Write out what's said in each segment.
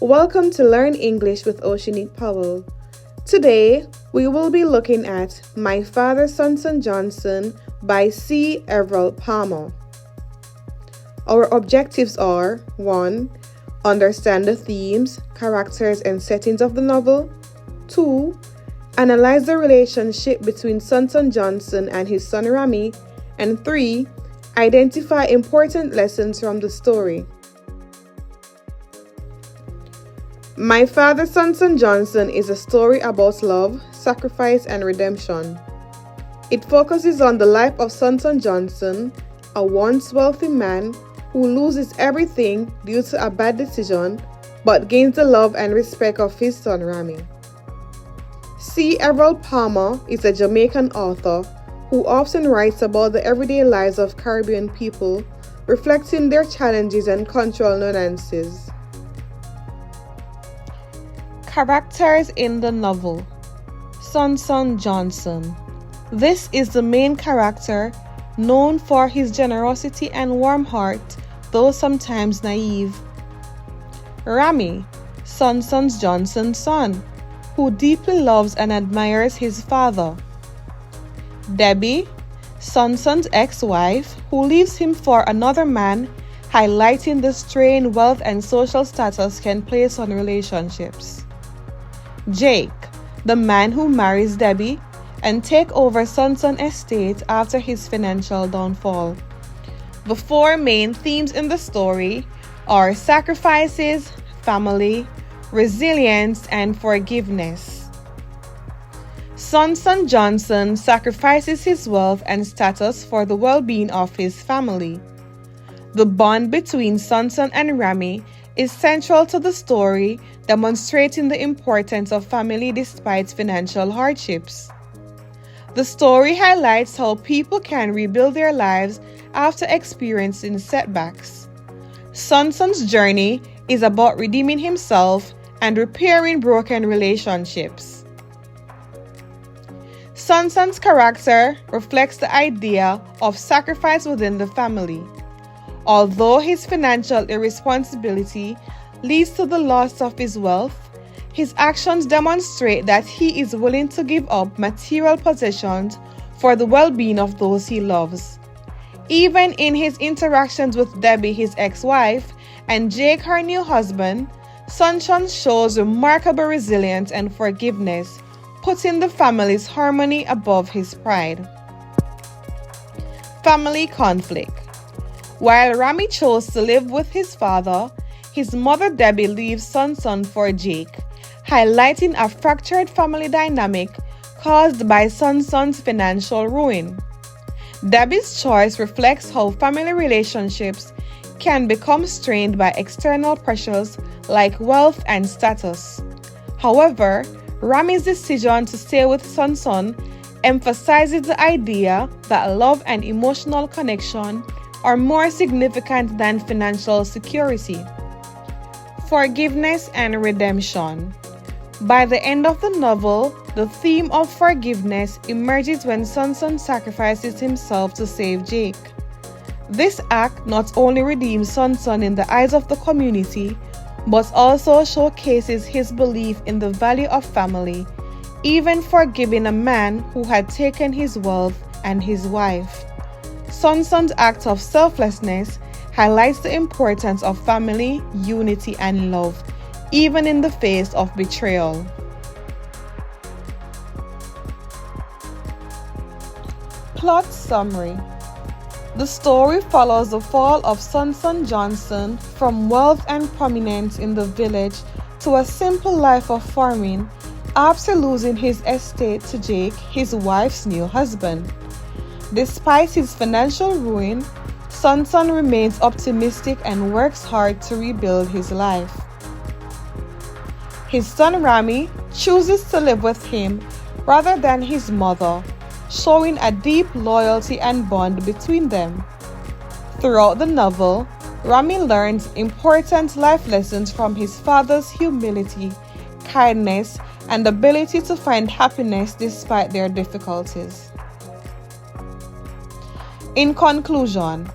Welcome to Learn English with Oshanique Powell. Today, we will be looking at My Father Son Johnson by C. Everald Palmer. Our objectives are 1. Understand the themes, characters, and settings of the novel. 2. Analyze the relationship between Son Johnson and his son Rami. And 3. Identify important lessons from the story. My Father Son Johnson is a story about love, sacrifice, and redemption. It focuses on the life of Son Johnson, a once wealthy man who loses everything due to a bad decision but gains the love and respect of his son Rami. C. Everald Palmer is a Jamaican author who often writes about the everyday lives of Caribbean people, reflecting their challenges and cultural nuances. Characters in the novel. Son Johnson. This is the main character, known for his generosity and warm heart, though sometimes naive. Rami, Son Johnson's son, who deeply loves and admires his father. Debbie, Son's ex-wife, who leaves him for another man, highlighting the strain wealth and social status can place on relationships. Jake, the man who marries Debbie and take over Son's estate after his financial downfall. The four main themes in the story are sacrifices, family, resilience, and forgiveness. Son Johnson sacrifices his wealth and status for the well-being of his family. The bond between Son and Rami is central to the story, demonstrating the importance of family despite financial hardships. The story highlights how people can rebuild their lives after experiencing setbacks. Son's journey is about redeeming himself and repairing broken relationships. Son's character reflects the idea of sacrifice within the family. Although his financial irresponsibility leads to the loss of his wealth, his actions demonstrate that he is willing to give up material possessions for the well-being of those he loves. Even in his interactions with Debbie, his ex-wife, and Jake, her new husband, Son shows remarkable resilience and forgiveness, putting the family's harmony above his pride. Family conflict. While Rami chose to live with his father, his mother Debbie leaves Son for Jake, highlighting a fractured family dynamic caused by Son's financial ruin. Debbie's choice reflects how family relationships can become strained by external pressures like wealth and status. However, Rami's decision to stay with Son emphasizes the idea that love and emotional connection are more significant than financial security. Forgiveness and redemption. By the end of the novel, the theme of forgiveness emerges when Son sacrifices himself to save Jake. This act not only redeems Son in the eyes of the community, but also showcases his belief in the value of family, even forgiving a man who had taken his wealth and his wife. Son's act of selflessness highlights the importance of family, unity, and love, even in the face of betrayal. Plot summary. The story follows the fall of Son Johnson from wealth and prominence in the village to a simple life of farming after losing his estate to Jake, his wife's new husband. Despite his financial ruin, Son remains optimistic and works hard to rebuild his life. His son Rami chooses to live with him rather than his mother, showing a deep loyalty and bond between them. Throughout the novel, Rami learns important life lessons from his father's humility, kindness, and ability to find happiness despite their difficulties. In conclusion,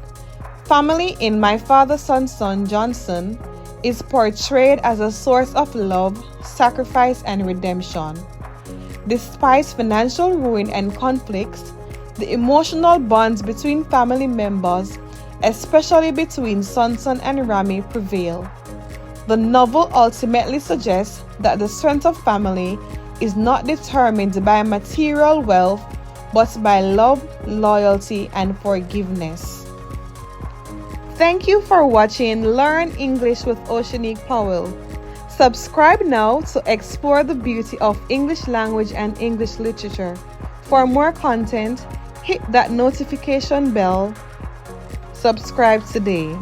family in My Father Son Johnson is portrayed as a source of love, sacrifice, and redemption. Despite financial ruin and conflicts, the emotional bonds between family members, especially between Sanson and Rami, prevail. The novel ultimately suggests that the strength of family is not determined by material wealth, but by love, loyalty, and forgiveness. Thank you for watching Learn English with Oshanique Powell. Subscribe now to explore the beauty of English language and English literature. For more content, hit that notification bell. Subscribe today.